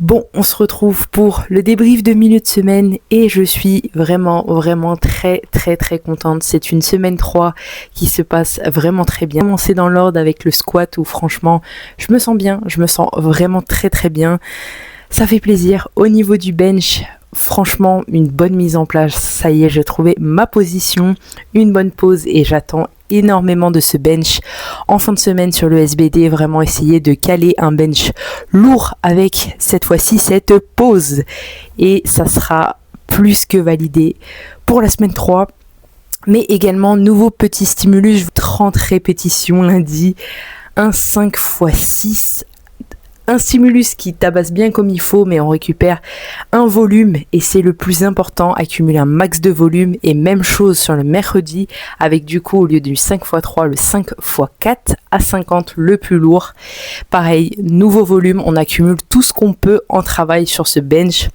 Bon, on se retrouve pour le débrief de milieu de semaine et je suis vraiment très contente. C'est une semaine 3 qui se passe vraiment très bien. Commencer dans l'ordre avec le squat où franchement je me sens bien, je me sens vraiment très bien. Ça fait plaisir. Au niveau du bench, franchement une bonne mise en place. Ça y est, j'ai trouvé ma position, une bonne pause et j'attends énormément de ce bench en fin de semaine sur le SBD, vraiment essayer de caler un bench lourd avec cette fois-ci cette pause et ça sera plus que validé pour la semaine 3. Mais également nouveau petit stimulus, 30 répétitions lundi, un 5x6, un stimulus qui tabasse bien comme il faut, mais on récupère un volume et c'est le plus important, accumuler un max de volume. Et même chose sur le mercredi avec du coup au lieu du 5x3, le 5x4 à 50, le plus lourd. Pareil, nouveau volume, on accumule tout ce qu'on peut en travail sur ce bench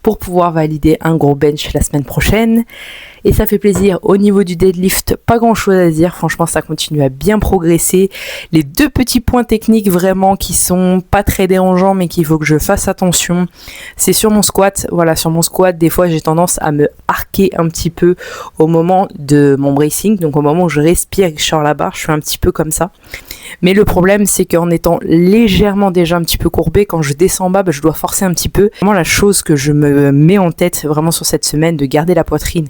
pour pouvoir valider un gros bench la semaine prochaine. Et ça fait plaisir. Au niveau du deadlift, pas grand chose à dire. Franchement, ça continue à bien progresser. Les deux petits points techniques vraiment qui sont pas très dérangeants, mais qu'il faut que je fasse attention, c'est sur mon squat. Voilà, sur mon squat, des fois, j'ai tendance à me arquer un petit peu au moment de mon bracing. Donc, au moment où je respire et que je sors la barre, je suis un petit peu comme ça. Mais le problème, c'est qu'en étant légèrement déjà un petit peu courbé, quand je descends en bas, je dois forcer un petit peu. Vraiment, la chose que je me mets en tête vraiment sur cette semaine, de garder la poitrine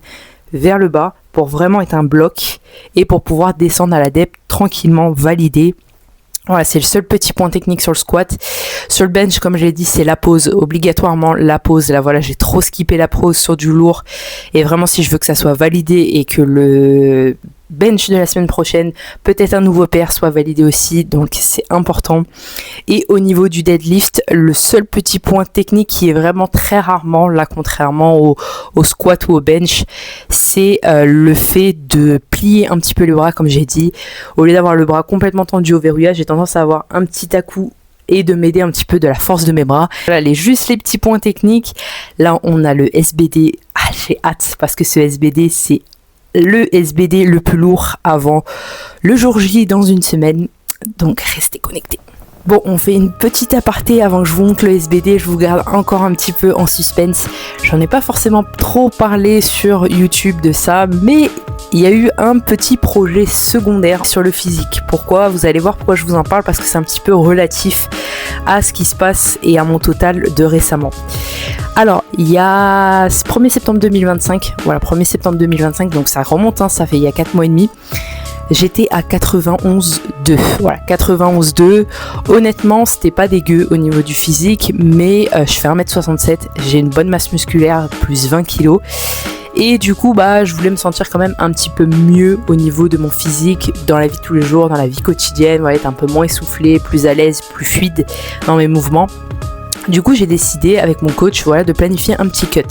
vers le bas pour vraiment être un bloc et pour pouvoir descendre à la depth tranquillement, valider. Voilà, c'est le seul petit point technique sur le squat. Sur le bench, comme je l'ai dit, c'est la pause, obligatoirement la pause. Là, voilà, j'ai trop skippé la pause sur du lourd. Et vraiment, si je veux que ça soit validé et que le bench de la semaine prochaine, peut-être un nouveau PR soit validé aussi, donc c'est important. Et au niveau du deadlift, le seul petit point technique qui est vraiment très rarement, là contrairement au squat ou au bench, c'est le fait de plier un petit peu le bras, comme j'ai dit. Au lieu d'avoir le bras complètement tendu au verrouillage, j'ai tendance à avoir un petit à-coup et de m'aider un petit peu de la force de mes bras. Voilà, juste les petits points techniques. Là, on a le SBD. Ah, j'ai hâte parce que ce SBD, c'est le SBD le plus lourd avant le jour J dans une semaine. Donc, restez connectés. Bon, on fait une petite aparté avant que je vous montre le SBD. Je vous garde encore un petit peu en suspense. J'en ai pas forcément trop parlé sur YouTube de ça, mais il y a eu un petit projet secondaire sur le physique. Pourquoi ? Vous allez voir pourquoi je vous en parle, parce que c'est un petit peu relatif à ce qui se passe et à mon total de récemment. Alors, il y a 1er septembre 2025, voilà, 1er septembre 2025, donc ça remonte, ça fait il y a 4 mois et demi. J'étais à 91,2. Voilà, 91,2. Honnêtement, c'était pas dégueu au niveau du physique, mais je fais 1m67, j'ai une bonne masse musculaire, plus 20 kg. Et du coup, je voulais me sentir quand même un petit peu mieux au niveau de mon physique, dans la vie de tous les jours, dans la vie quotidienne, voilà, être un peu moins essoufflé, plus à l'aise, plus fluide dans mes mouvements. Du coup, j'ai décidé avec mon coach, de planifier un petit cut.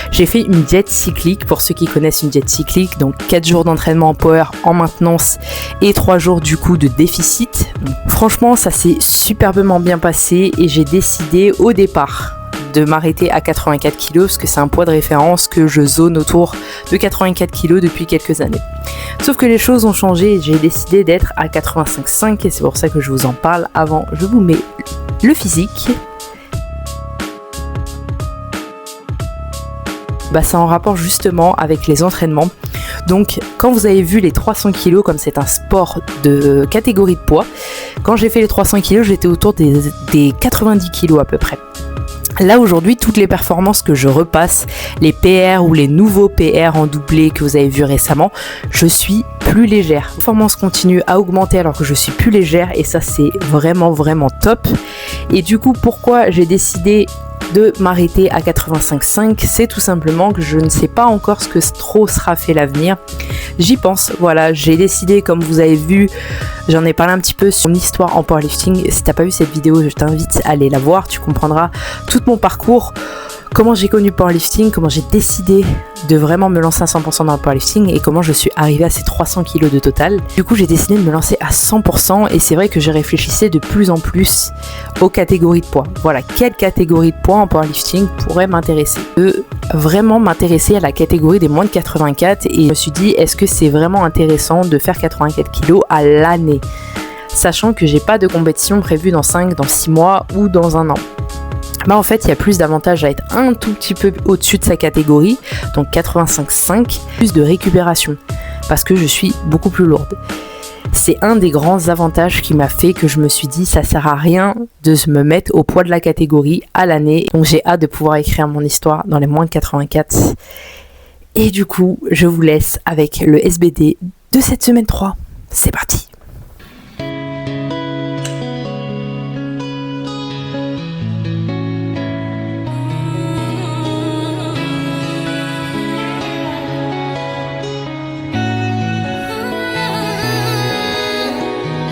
J'ai fait une diète cyclique, pour ceux qui connaissent une diète cyclique, donc 4 jours d'entraînement en power, en maintenance et 3 jours du coup de déficit. Donc, franchement, ça s'est superbement bien passé et j'ai décidé au départ de m'arrêter à 84 kg parce que c'est un poids de référence que je zone autour de 84 kg depuis quelques années. Sauf que les choses ont changé et j'ai décidé d'être à 85,5 et c'est pour ça que je vous en parle avant. Je vous mets le physique. C'est en rapport justement avec les entraînements. Donc quand vous avez vu les 300 kg, comme c'est un sport de catégorie de poids, quand j'ai fait les 300 kg, j'étais autour des 90 kg à peu près. Là aujourd'hui, toutes les performances que je repasse, les PR ou les nouveaux PR en doublé que vous avez vu récemment, je suis plus légère. La performance continue à augmenter alors que je suis plus légère et ça c'est vraiment top. Et du coup, pourquoi j'ai décidé de m'arrêter à 85,5, c'est tout simplement que je ne sais pas encore ce que trop sera fait l'avenir. J'y pense, voilà, j'ai décidé, comme vous avez vu, j'en ai parlé un petit peu sur mon histoire en powerlifting. Si t'as pas vu cette vidéo, je t'invite à aller la voir, tu comprendras tout mon parcours, comment j'ai connu le powerlifting, comment j'ai décidé de vraiment me lancer à 100% dans le powerlifting et comment je suis arrivée à ces 300 kg de total. Du coup, j'ai décidé de me lancer à 100% et c'est vrai que je réfléchissais de plus en plus aux catégories de poids. Voilà, quelle catégorie de poids en powerlifting pourrait m'intéresser. Vraiment m'intéresser à la catégorie des moins de 84 et je me suis dit, est-ce que c'est vraiment intéressant de faire 84 kg à l'année, sachant que j'ai pas de compétition prévue dans 5, dans 6 mois ou dans un an. bah en fait il y a plus d'avantages à être un tout petit peu au-dessus de sa catégorie, donc 85,5, plus de récupération, parce que je suis beaucoup plus lourde. C'est un des grands avantages qui m'a fait que je me suis dit ça sert à rien de me mettre au poids de la catégorie à l'année. Donc j'ai hâte de pouvoir écrire mon histoire dans les moins de 84. Et du coup, je vous laisse avec le SBD de cette semaine 3. C'est parti!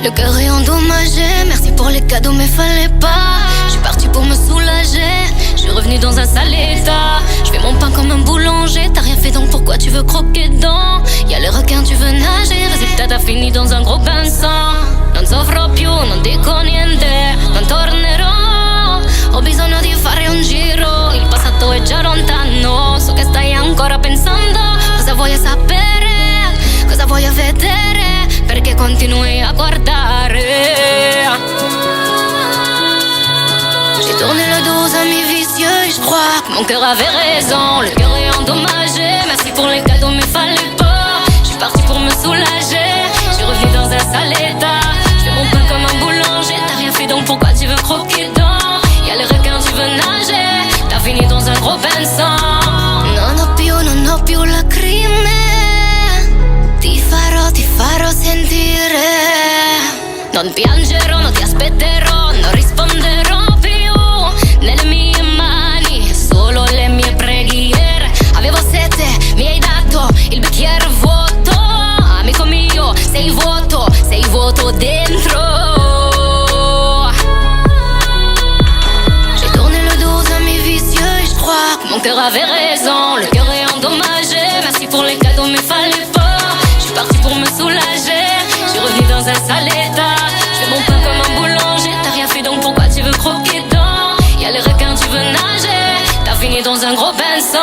Le cœur est endommagé, merci pour les cadeaux mais fallait pas. Je suis partie pour me soulager, je suis revenue dans un sale état. Je fais mon pain comme un boulanger, t'as rien fait donc pourquoi tu veux croquer dedans? Y'a les requins, tu veux nager, résultat t'as fini dans un gros bain de sang. Non soffro più, non dico niente, non tornerò. Ho bisogno di fare un giro, il passato è già lontano. So che stai ancora pensando, cosa vuoi sapere, cosa vuoi vedere? Perché continui a guardare. J'ai tourné le dos à mes vicieux et je crois que mon cœur avait raison. Le cœur est endommagé, merci pour les cadeaux mais fallait pas. Je suis partie pour me soulager, je suis revenue dans un sale état. Je fais mon pain comme un boulanger, t'as rien fait donc pourquoi tu veux croquer dedans? Y'a les requins, tu veux nager, t'as fini dans un gros bain de sang. Non ho più lacrime, ti farò sentire. Non piangerò, non ti aspetterò, non risponderò più. Nelle mie mani, solo le mie preghiere. Avevo sete, mi hai dato il bicchiere vuoto. Amico mio, sei vuoto dentro. J'ai tourné le dos à mes vicieux et je crois que mon cœur avait raison. Le cœur est endommagé, merci pour les cadeaux mais fallait pas. Je suis partie pour me soulager, je suis revenue dans un sale état. Je fais mon pain comme un boulanger, t'as rien fait donc pourquoi tu veux croquer dedans? Y'a les requins, tu veux nager, t'as fini dans un gros bain de sang.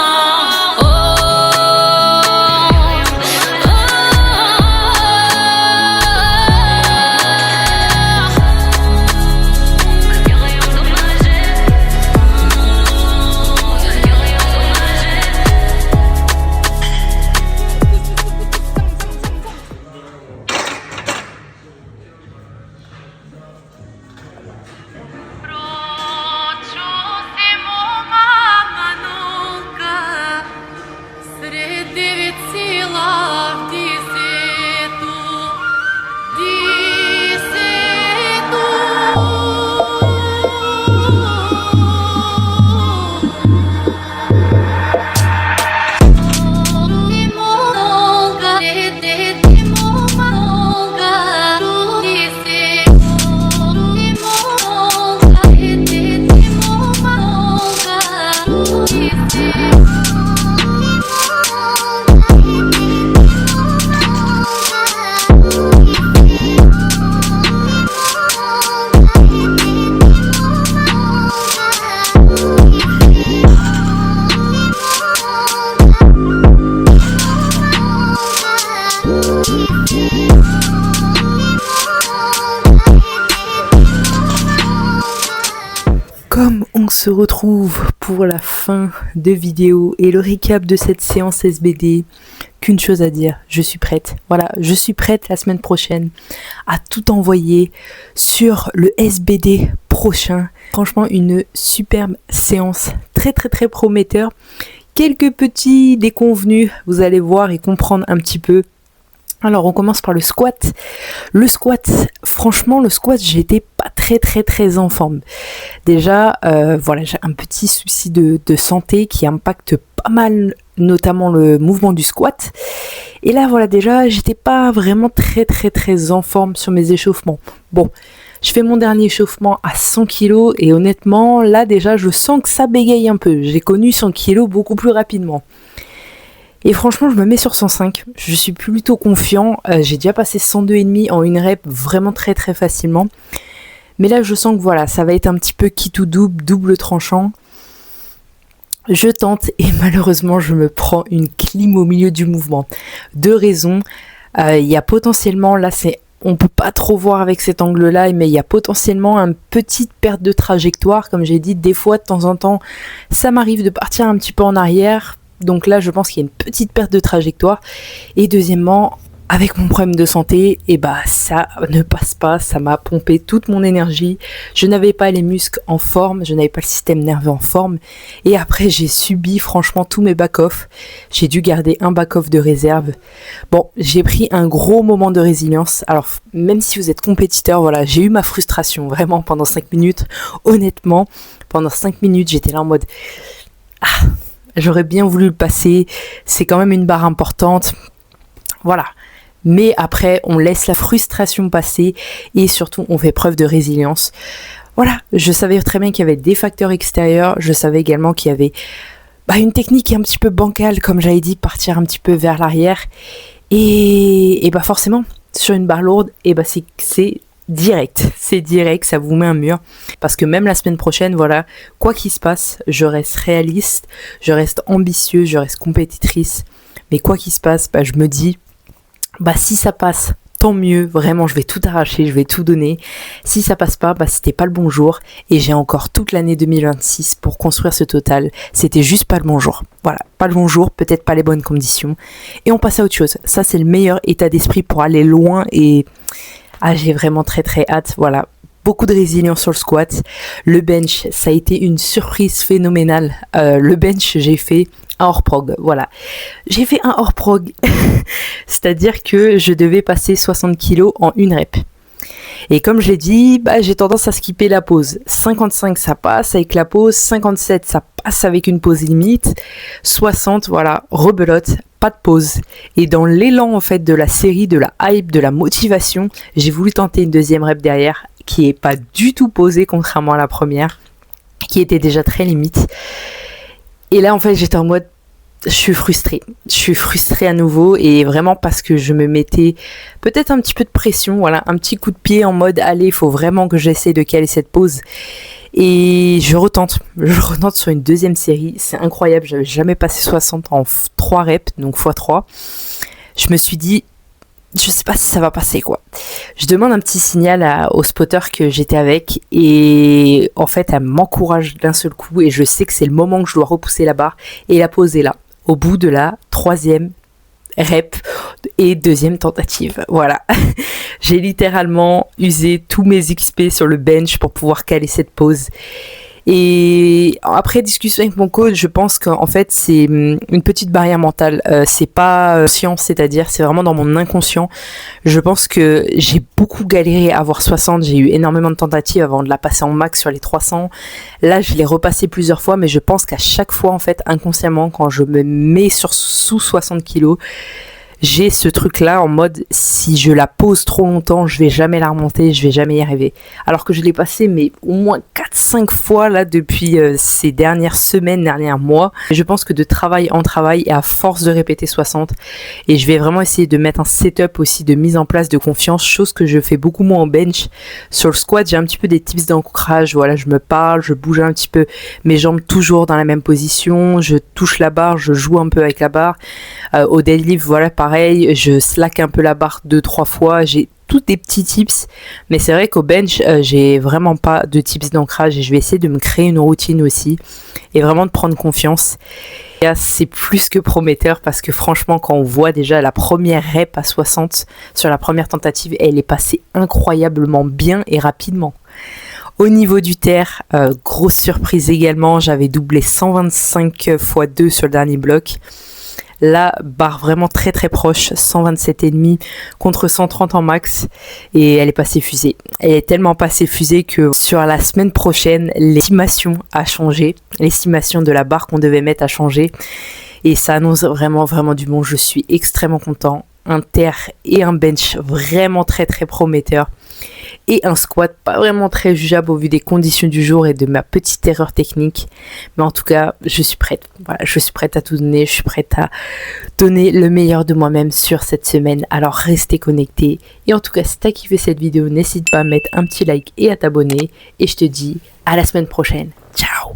Comme on se retrouve pour la fin de vidéo et le récap de cette séance SBD, qu'une chose à dire, je suis prête. Voilà, je suis prête la semaine prochaine à tout envoyer sur le SBD prochain. Franchement, une superbe séance, très prometteur. Quelques petits déconvenus, vous allez voir et comprendre un petit peu. Alors on commence par le squat. Le squat, franchement le squat, j'étais pas très en forme. Déjà, voilà, j'ai un petit souci de santé qui impacte pas mal, notamment le mouvement du squat. Et là voilà, déjà j'étais pas vraiment très en forme sur mes échauffements. Bon, je fais mon dernier échauffement à 100 kg et honnêtement là déjà je sens que ça bégaye un peu. J'ai connu 100 kg beaucoup plus rapidement. Et franchement, je me mets sur 105. Je suis plutôt confiant. J'ai déjà passé 102,5 en une rep vraiment très facilement. Mais là, je sens que voilà, ça va être un petit peu qui tout double tranchant. Je tente et malheureusement, je me prends une clim au milieu du mouvement. Deux raisons. Il y a potentiellement, là, c'est on peut pas trop voir avec cet angle-là, mais il y a potentiellement une petite perte de trajectoire. Comme j'ai dit, des fois, de temps en temps, ça m'arrive de partir un petit peu en arrière. Donc là, je pense qu'il y a une petite perte de trajectoire. Et deuxièmement, avec mon problème de santé, ça ne passe pas, ça m'a pompé toute mon énergie. Je n'avais pas les muscles en forme, je n'avais pas le système nerveux en forme. Et après, j'ai subi franchement tous mes back-off. J'ai dû garder un back-off de réserve. Bon, j'ai pris un gros moment de résilience. Alors, même si vous êtes compétiteur, voilà, j'ai eu ma frustration vraiment pendant 5 minutes. Honnêtement, pendant 5 minutes, j'étais là en mode... j'aurais bien voulu le passer. C'est quand même une barre importante. Voilà. Mais après, on laisse la frustration passer et surtout, on fait preuve de résilience. Voilà, je savais très bien qu'il y avait des facteurs extérieurs. Je savais également qu'il y avait une technique un petit peu bancale, comme j'avais dit, partir un petit peu vers l'arrière. Et forcément, sur une barre lourde, c'est direct. C'est direct, ça vous met un mur. Parce que même la semaine prochaine, voilà, quoi qu'il se passe, je reste réaliste, je reste ambitieuse, je reste compétitrice. Mais quoi qu'il se passe, je me dis... si ça passe, tant mieux, vraiment je vais tout arracher, je vais tout donner. Si ça passe pas, c'était pas le bon jour et j'ai encore toute l'année 2026 pour construire ce total. C'était juste pas le bon jour. Voilà, pas le bon jour, peut-être pas les bonnes conditions. Et on passe à autre chose. Ça c'est le meilleur état d'esprit pour aller loin et j'ai vraiment très très hâte, voilà. Beaucoup de résilience sur le squat. Le bench, ça a été une surprise phénoménale. Le bench, j'ai fait un hors prog, voilà. J'ai fait un hors prog, c'est-à-dire que je devais passer 60 kg en une rep. Et comme je l'ai dit, j'ai tendance à skipper la pause. 55, ça passe avec la pause. 57, ça passe avec une pause limite. 60, voilà, rebelote, pas de pause. Et dans l'élan, en fait, de la série, de la hype, de la motivation, j'ai voulu tenter une deuxième rep derrière, qui est pas du tout posée, contrairement à la première, qui était déjà très limite. Et là, en fait, j'étais en mode, je suis frustrée. Je suis frustrée à nouveau et vraiment parce que je me mettais peut-être un petit peu de pression, voilà, un petit coup de pied en mode, allez, il faut vraiment que j'essaie de caler cette pause. Et je retente sur une deuxième série. C'est incroyable, j'avais jamais passé 60 en 3 reps, donc x3. Je me suis dit, je sais pas si ça va passer quoi. Je demande un petit signal au spotter que j'étais avec et en fait elle m'encourage d'un seul coup et je sais que c'est le moment que je dois repousser la barre et la pause est là, au bout de la 3e rep et 2e tentative. Voilà, j'ai littéralement usé tous mes XP sur le bench pour pouvoir caler cette pause. Et après discussion avec mon coach, je pense qu'en fait c'est une petite barrière mentale, c'est pas science, c'est-à-dire c'est vraiment dans mon inconscient. Je pense que j'ai beaucoup galéré à avoir 60, j'ai eu énormément de tentatives avant de la passer en max sur les 300. Là je l'ai repassé plusieurs fois, mais je pense qu'à chaque fois en fait inconsciemment quand je me mets sous 60 kilos, j'ai ce truc-là en mode, si je la pose trop longtemps, je vais jamais la remonter, je vais jamais y arriver. Alors que je l'ai passé, mais au moins 4-5 fois, là, depuis ces dernières semaines, derniers mois. Je pense que de travail en travail, et à force de répéter 60, et je vais vraiment essayer de mettre un setup aussi de mise en place de confiance, chose que je fais beaucoup moins en bench. Sur le squat, j'ai un petit peu des tips d'ancrage, voilà, je me parle, je bouge un petit peu mes jambes toujours dans la même position, je touche la barre, je joue un peu avec la barre. Au deadlift, voilà, pareil, je slack un peu la barre 2-3 fois, j'ai tous des petits tips, mais c'est vrai qu'au bench, j'ai vraiment pas de tips d'ancrage et je vais essayer de me créer une routine aussi et vraiment de prendre confiance. Et là, c'est plus que prometteur parce que franchement, quand on voit déjà la première rep à 60 sur la première tentative, elle est passée incroyablement bien et rapidement. Au niveau du terre, grosse surprise également, j'avais doublé 125 x 2 sur le dernier bloc. Là, barre vraiment très très proche, 127,5 contre 130 en max et elle est passée fusée. Elle est tellement passée fusée que sur la semaine prochaine, l'estimation a changé. L'estimation de la barre qu'on devait mettre a changé et ça annonce vraiment vraiment du bon. Je suis extrêmement content. Un terre et un bench vraiment très très prometteur. Et un squat pas vraiment très jugeable au vu des conditions du jour et de ma petite erreur technique. Mais en tout cas, je suis prête. Voilà, je suis prête à tout donner. Je suis prête à donner le meilleur de moi-même sur cette semaine. Alors restez connectés. Et en tout cas, si t'as kiffé cette vidéo, n'hésite pas à mettre un petit like et à t'abonner. Et je te dis à la semaine prochaine. Ciao!